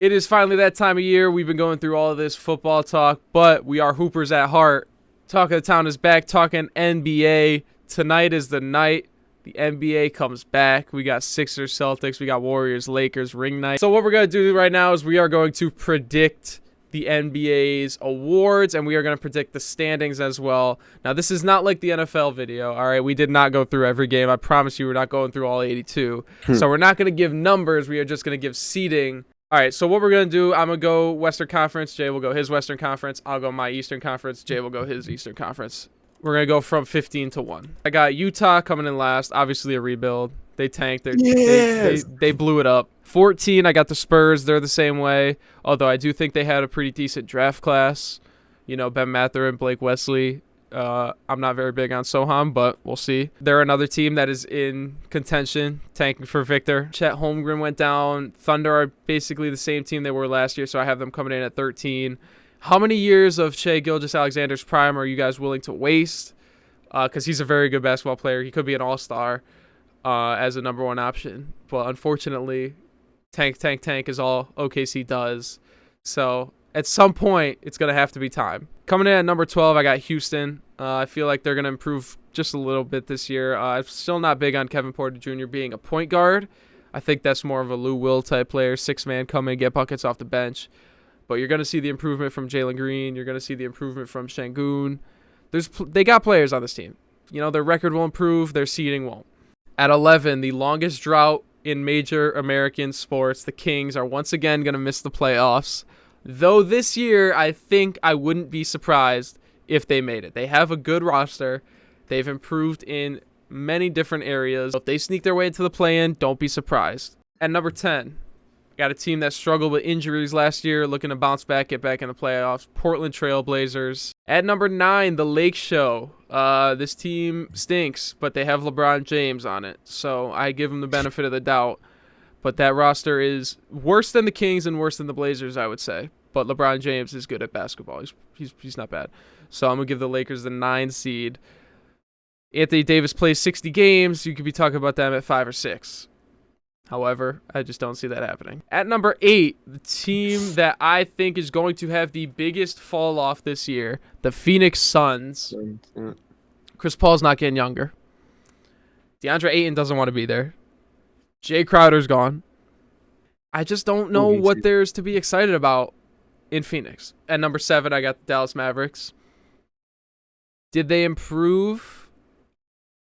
It is finally that time of year. We've been going through all of this football talk, but we are Hoopers at heart. Talk of the Town is back, talking NBA. Tonight is the night the NBA comes back. We got Sixers, Celtics, we got Warriors, Lakers, ring night. So what we're going to do right now is we are going to predict the NBA's awards, and we are going to predict the standings as well. Now, this is not like the NFL video, all right? We did not go through every game. I promise you we're not going through all 82. So we're not going to give numbers. We are just going to give seeding. All right, so what we're going to do, I'm going to go Western Conference. Jay will go his Western Conference. I'll go my Eastern Conference. Jay will go his Eastern Conference. We're going to go from 15 to 1. I got Utah coming in last. Obviously a rebuild. They tanked. They blew it up. 14, I got the Spurs. They're the same way, although I do think they had a pretty decent draft class. You know, Ben Mathurin, Blake Wesley. I'm not very big on Soham, but we'll see. They're another team that is in contention, tanking for Victor. Chet Holmgren went down. Thunder are basically the same team they were last year, so I have them coming in at 13. How many years of Shai Gilgeous-Alexander's prime are you guys willing to waste? Because he's a very good basketball player. He could be an all-star as a number one option. But unfortunately, tank is all OKC does. So at some point, it's going to have to be time. Coming in at number 12, I got Houston. I feel like they're going to improve just a little bit this year. I'm still not big on Kevin Porter Jr. being a point guard. I think that's more of a Lou Will type player, six-man, come in, get buckets off the bench. But you're going to see the improvement from Jalen Green. You're going to see the improvement from Şengün. They got players on this team. You know, their record will improve. Their seeding won't. At 11, the longest drought in major American sports, the Kings are once again going to miss the playoffs. Though this year, I think I wouldn't be surprised if they made it. They have a good roster. They've improved in many different areas. If they sneak their way into the play-in, don't be surprised. At number 10, got a team that struggled with injuries last year, looking to bounce back, get back in the playoffs. Portland Trail Blazers. At number 9, the Lake Show. This team stinks, but they have LeBron James on it. So I give them the benefit of the doubt. But that roster is worse than the Kings and worse than the Blazers, I would say. But LeBron James is good at basketball. He's not bad. So I'm going to give the Lakers the 9 seed. Anthony Davis plays 60 games. You could be talking about them at 5 or 6. However, I just don't see that happening. At number 8, the team that I think is going to have the biggest fall off this year, the Phoenix Suns. Chris Paul's not getting younger. DeAndre Ayton doesn't want to be there. Jay Crowder's gone. I just don't know what there's to be excited about in Phoenix. At number 7, I got the Dallas Mavericks. Did they improve?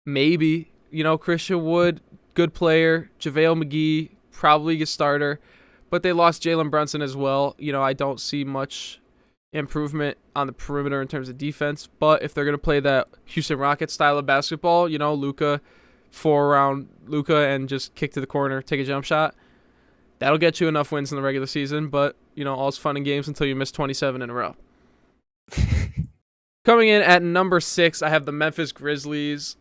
Maybe. You know, Christian Wood, good player. JaVale McGee, probably a starter. But they lost Jalen Brunson as well. You know, I don't see much improvement on the perimeter in terms of defense. But if they're going to play that Houston Rockets style of basketball, you know, Luka, 4-round Luka and just kick to the corner, take a jump shot, that'll get you enough wins in the regular season. But, you know, all's fun and games until you miss 27 in a row. Coming in at number 6, I have the Memphis Grizzlies.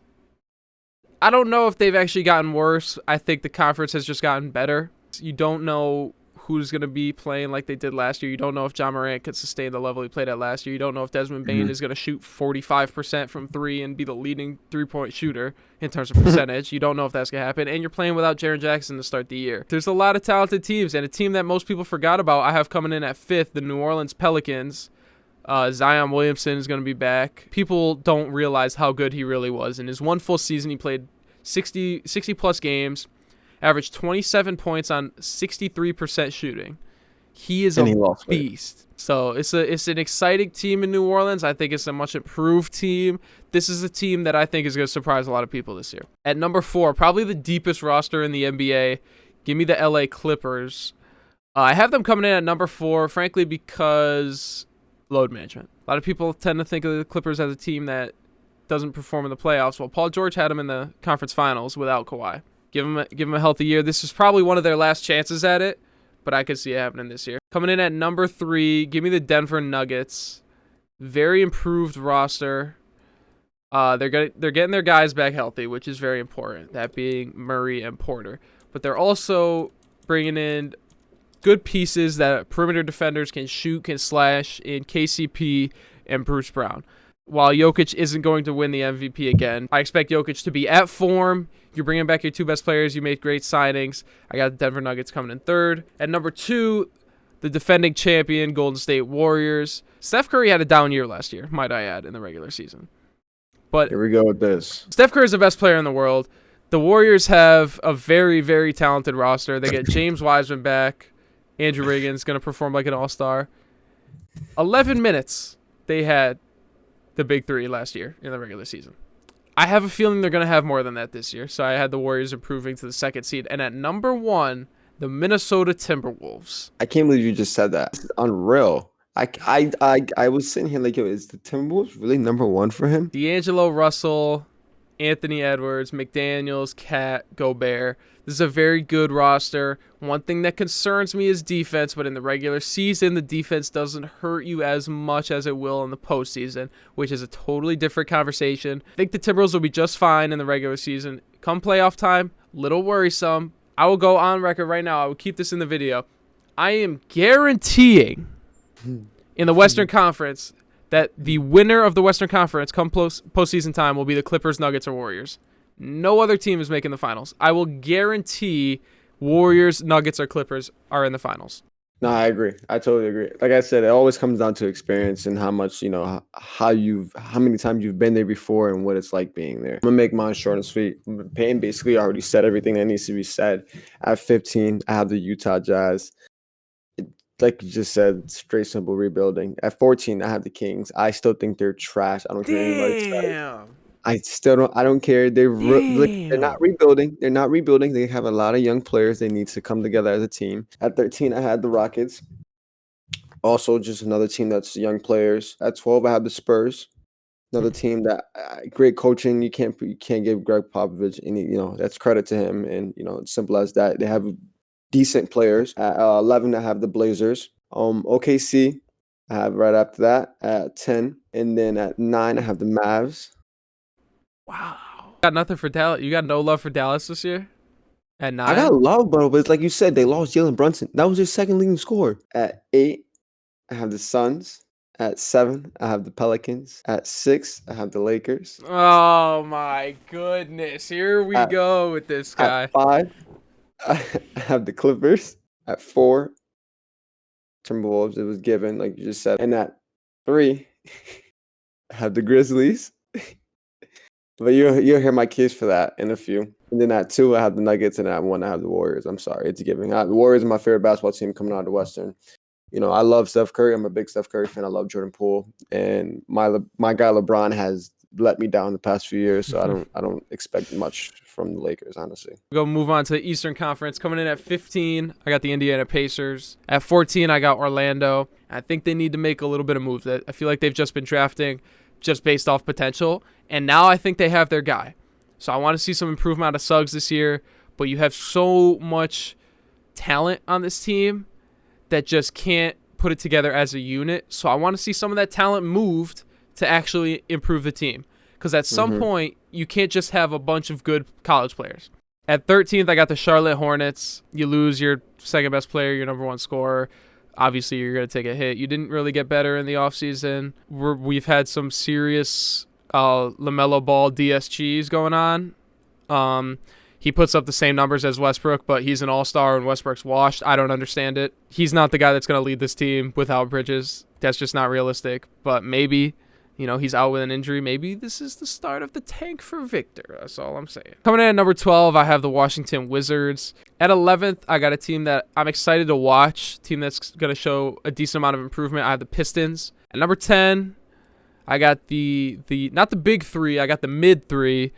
I don't know if they've actually gotten worse. I think the conference has just gotten better. You don't know who's going to be playing like they did last year. You don't know if John Morant could sustain the level he played at last year. You don't know if Desmond Bane is going to shoot 45% from 3 and be the leading three-point shooter in terms of percentage. You don't know if that's going to happen. And you're playing without Jaren Jackson to start the year. There's a lot of talented teams, and a team that most people forgot about, I have coming in at 5th, the New Orleans Pelicans. Zion Williamson is going to be back. People don't realize how good he really was. In his one full season, he played 60-plus games, averaged 27 points on 63% shooting. He is a beast. So it's an exciting team in New Orleans. I think it's a much improved team. This is a team that I think is going to surprise a lot of people this year. At number 4, probably the deepest roster in the NBA, give me the LA Clippers. I have them coming in at number 4, frankly, because load management. A lot of people tend to think of the Clippers as a team that doesn't perform in the playoffs. Well, Paul George had them in the conference finals without Kawhi. Give them a healthy year. This is probably one of their last chances at it, but I could see it happening this year. Coming in at number 3, give me the Denver Nuggets. Very improved roster. They're getting their guys back healthy, which is very important, that being Murray and Porter. But they're also bringing in good pieces that perimeter defenders can shoot, can slash in KCP and Bruce Brown. While Jokic isn't going to win the MVP again, I expect Jokic to be at form. You're bringing back your 2 best players. You made great signings. I got the Denver Nuggets coming in 3rd. At number 2, the defending champion Golden State Warriors. Steph Curry had a down year last year, might I add, in the regular season. But here we go with this. Steph Curry is the best player in the world. The Warriors have a very, very talented roster. They get James Wiseman back. Andrew Wiggins going to perform like an all-star. 11 minutes they had the big three last year in the regular season. I have a feeling they're going to have more than that this year. So I had the Warriors improving to the 2nd seed. And at number 1, the Minnesota Timberwolves. I can't believe you just said that. It's unreal. I was sitting here like, yo, is the Timberwolves really number 1 for him? D'Angelo Russell, Anthony Edwards, McDaniels, Cat, Gobert. This is a very good roster. One thing that concerns me is defense, but in the regular season, the defense doesn't hurt you as much as it will in the postseason, which is a totally different conversation. I think the Timberwolves will be just fine in the regular season. Come playoff time, little worrisome. I will go on record right now. I will keep this in the video. I am guaranteeing in the Western Conference that the winner of the Western Conference come postseason time will be the Clippers, Nuggets, or Warriors. No other team is making the finals. I will guarantee Warriors, Nuggets, or Clippers are in the finals. No, I agree. I totally agree. Like I said, it always comes down to experience and how much, how many times you've been there before and what it's like being there. I'm going to make mine short and sweet. Peyton basically already said everything that needs to be said. At 15, I have the Utah Jazz. Like you just said, straight simple rebuilding. At 14, I have the Kings. I still think they're trash. I don't care anybody says. I don't care. They're not rebuilding. They're not rebuilding. They have a lot of young players. They need to come together as a team. At 13, I had the Rockets. Also, just another team that's young players. At 12, I have the Spurs. Another team that great coaching. You can't give Greg Popovich any. That's credit to him. And it's simple as that. They have decent players. At 11, I have the Blazers. OKC, I have right after that at 10. And then at 9, I have the Mavs. Wow. Got nothing for Dallas. You got no love for Dallas this year? At 9? I got love, bro, but it's like you said, they lost Jalen Brunson. That was their 2nd leading scorer. At 8, I have the Suns. At 7, I have the Pelicans. At 6, I have the Lakers. Oh, my goodness. Here we go with this guy. At 5, I have the Clippers. At 4, Timberwolves. It was given, like you just said. And at 3, I have the Grizzlies. But you'll hear my case for that in a few. And then at 2, I have the Nuggets, and at 1, I have the Warriors. I'm sorry, it's a given. The Warriors are my favorite basketball team coming out of the Western. I love Steph Curry. I'm a big Steph Curry fan. I love Jordan Poole, and my guy LeBron has let me down the past few years. So I don't expect much from the Lakers, honestly. We'll go move on to the Eastern Conference. Coming in at 15, I got the Indiana Pacers. At 14, I got Orlando. I think they need to make a little bit of moves. I feel like they've just been drafting just based off potential. And now I think they have their guy. So I want to see some improvement out of Suggs this year. But you have so much talent on this team that just can't put it together as a unit. So I want to see some of that talent moved to actually improve the team. Because at some point, you can't just have a bunch of good college players. At 13th, I got the Charlotte Hornets. You lose your 2nd best player, your number 1 scorer. Obviously, you're going to take a hit. You didn't really get better in the offseason. We've had some serious LaMelo Ball DSGs going on. He puts up the same numbers as Westbrook, but he's an all-star and Westbrook's washed. I don't understand it. He's not the guy that's going to lead this team without Bridges. That's just not realistic. But maybe, he's out with an injury. Maybe this is the start of the tank for Victor. That's all I'm saying. Coming in at number 12, I have the Washington Wizards. At 11th, I got a team that I'm excited to watch, a team that's going to show a decent amount of improvement. I have the Pistons. At number 10, I got the not the big 3, I got the mid 3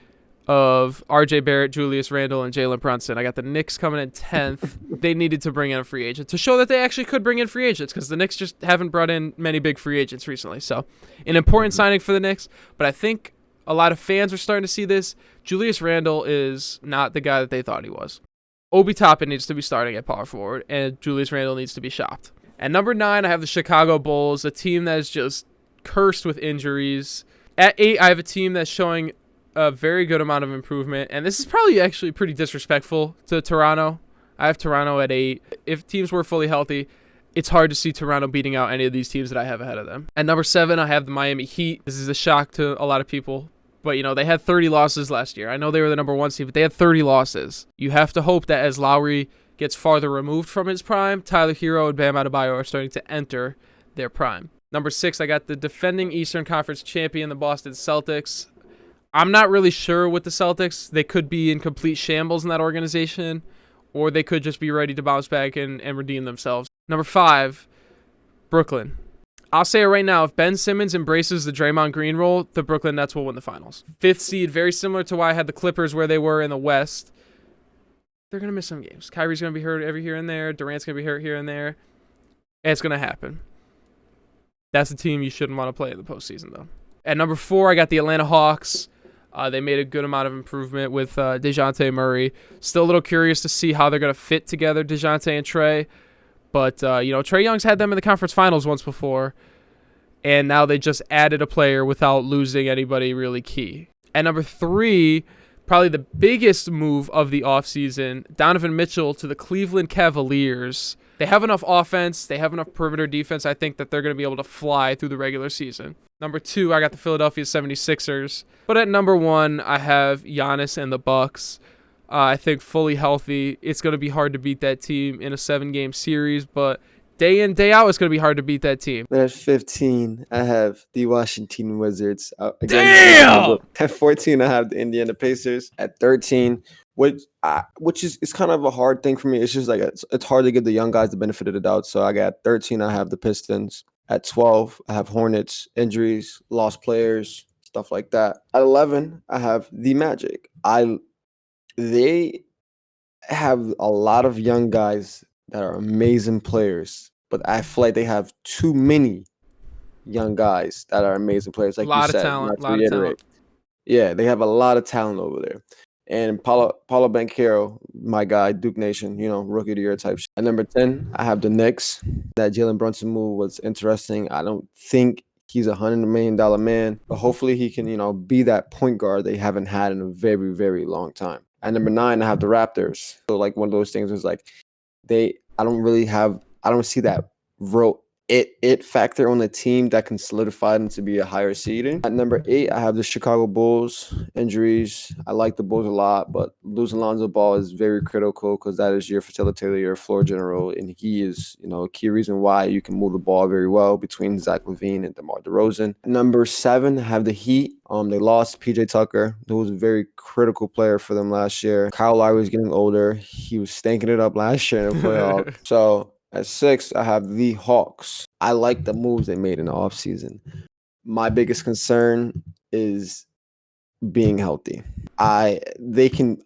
of RJ Barrett, Julius Randle, and Jalen Brunson. I got the Knicks coming in 10th. They needed to bring in a free agent to show that they actually could bring in free agents, because the Knicks just haven't brought in many big free agents recently. So an important signing for the Knicks, but I think a lot of fans are starting to see this. Julius Randle is not the guy that they thought he was. Obi Toppin needs to be starting at power forward, and Julius Randle needs to be shopped. At number 9, I have the Chicago Bulls, a team that is just cursed with injuries. At 8, I have a team that's showing a very good amount of improvement, and this is probably actually pretty disrespectful to Toronto. I have Toronto at 8. If teams were fully healthy, it's hard to see Toronto beating out any of these teams that I have ahead of them. At number 7, I have the Miami Heat. This is a shock to a lot of people, but they had 30 losses last year. I know they were the number 1 seed, but they had 30 losses. You have to hope that as Lowry gets farther removed from his prime, Tyler Hero and Bam Adebayo are starting to enter their prime. Number 6, I got the defending Eastern Conference champion, the Boston Celtics. I'm not really sure with the Celtics. They could be in complete shambles in that organization, or they could just be ready to bounce back and redeem themselves. Number 5, Brooklyn. I'll say it right now. If Ben Simmons embraces the Draymond Green role, the Brooklyn Nets will win the finals. 5th seed, very similar to why I had the Clippers where they were in the West. They're going to miss some games. Kyrie's going to be hurt every here and there. Durant's going to be hurt here and there. And it's going to happen. That's a team you shouldn't want to play in the postseason, though. At number 4, I got the Atlanta Hawks. They made a good amount of improvement with DeJounte Murray. Still a little curious to see how they're going to fit together, DeJounte and Trey. But, Trae Young's had them in the conference finals once before. And now they just added a player without losing anybody really key. At number 3, probably the biggest move of the offseason, Donovan Mitchell to the Cleveland Cavaliers. They have enough offense. They have enough perimeter defense. I think that they're going to be able to fly through the regular season. Number 2, I got the Philadelphia 76ers. But at number 1, I have Giannis and the Bucks. I think fully healthy, it's going to be hard to beat that team in a 7-game series. But day in, day out, it's going to be hard to beat that team. At 15, I have the Washington Wizards. Damn! At 14, I have the Indiana Pacers. At 13, which is kind of a hard thing for me. It's just like it's hard to give the young guys the benefit of the doubt. So I got 13, I have the Pistons. At 12, I have Hornets, injuries, lost players, stuff like that. At 11, I have the Magic. They have a lot of young guys that are amazing players, but I feel like they have too many young guys that are amazing players. Like you said, Talent, not to reiterate. Yeah, they have a lot of talent over there. And Paulo Banchero, my guy, Duke Nation, rookie of the year type shit. At number 10, I have the Knicks. That Jalen Brunson move was interesting. I don't think he's a $100 million man, but hopefully he can, be that point guard they haven't had in a very, very long time. At number 9, I have the Raptors. So like one of those things is like I don't see that real it factor on the team that can solidify them to be a higher seeding. At number 8, I have the Chicago Bulls. Injuries. I like the Bulls a lot, but losing Lonzo Ball is very critical because that is your facilitator, your floor general, and he is, a key reason why you can move the ball very well between Zach LaVine and DeMar DeRozan. Number 7, I have the Heat. They lost PJ Tucker, who was a very critical player for them last year. Kyle Lowry was getting older. He was stinking it up last year in the playoffs. So at 6, I have the Hawks. I like the moves they made in the offseason. My biggest concern is being healthy. They can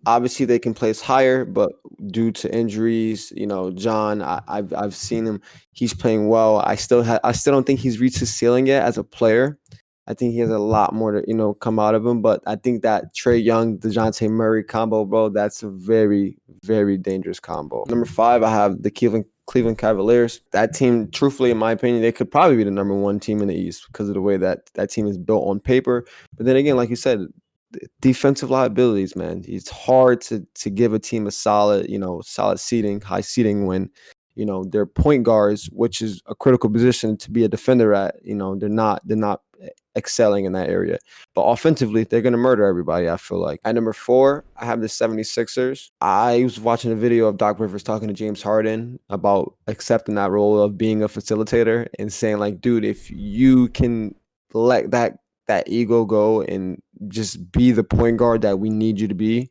place higher, but due to injuries, John, I've seen him. He's playing well. I still don't think he's reached his ceiling yet as a player. I think he has a lot more to, come out of him. But I think that Trae Young, DeJounte Murray combo, bro, that's a very, very dangerous combo. Number 5, I have the Cleveland Cavaliers. That team, truthfully, in my opinion, they could probably be the number 1 team in the East because of the way that team is built on paper. But then again, like you said, defensive liabilities, man. It's hard to give a team a solid seeding, high seeding when, their point guards, which is a critical position to be a defender at, they're not excelling in that area. But offensively, they're going to murder everybody, I feel like. At number 4, I have the 76ers. I was watching a video of Doc Rivers talking to James Harden about accepting that role of being a facilitator and saying, like, dude, if you can let that ego go and just be the point guard that we need you to be,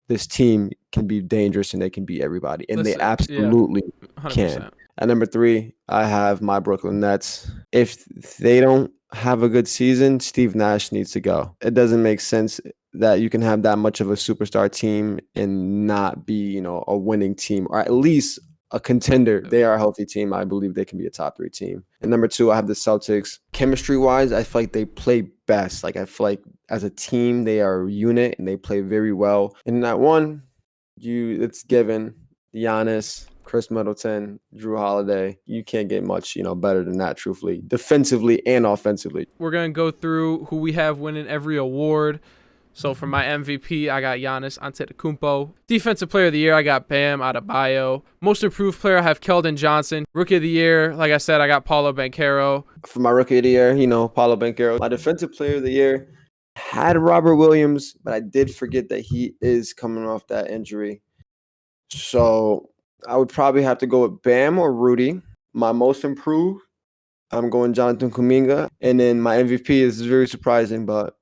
this team can be dangerous and they can beat everybody. And they absolutely can. At number 3, I have my Brooklyn Nets. If they don't have a good season, Steve Nash needs to go. It doesn't make sense that you can have that much of a superstar team and not be, a winning team, or at least a contender. They are a healthy team. I believe they can be a top 3 team. And number 2, I have the Celtics. Chemistry-wise, I feel like they play best. Like, I feel like as a team, they are a unit and they play very well. And in that one, it's given Giannis, Chris Middleton, Drew Holiday. You can't get much, better than that, truthfully, defensively and offensively. We're going to go through who we have winning every award. So for my MVP, I got Giannis Antetokounmpo. Defensive Player of the Year, I got Bam Adebayo. Most Improved Player, I have Keldon Johnson. Rookie of the Year, like I said, I got Paulo Banchero. For my Rookie of the Year, Paulo Banchero. My Defensive Player of the Year had Robert Williams, but I did forget that he is coming off that injury. So I would probably have to go with Bam or Rudy. My most improved, I'm going Jonathan Kuminga. And then my MVP is very surprising, but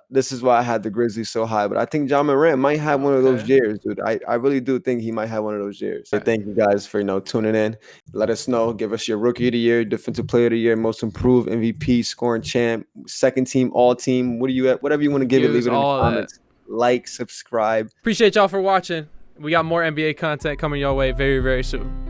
this is why I had the Grizzlies so high. But I think John Morant might have one of those Okay. years, dude. I really do think he might have one of those years. So thank you guys for tuning in. Let us know. Give us your Rookie of the Year, Defensive Player of the Year, Most Improved, MVP, Scoring Champ, Second Team, All Team. What do you at? Whatever you want to give it, Give us leave it in the all of that. comments. Like, subscribe. Appreciate y'all for watching. We got more NBA content coming your way very, very soon.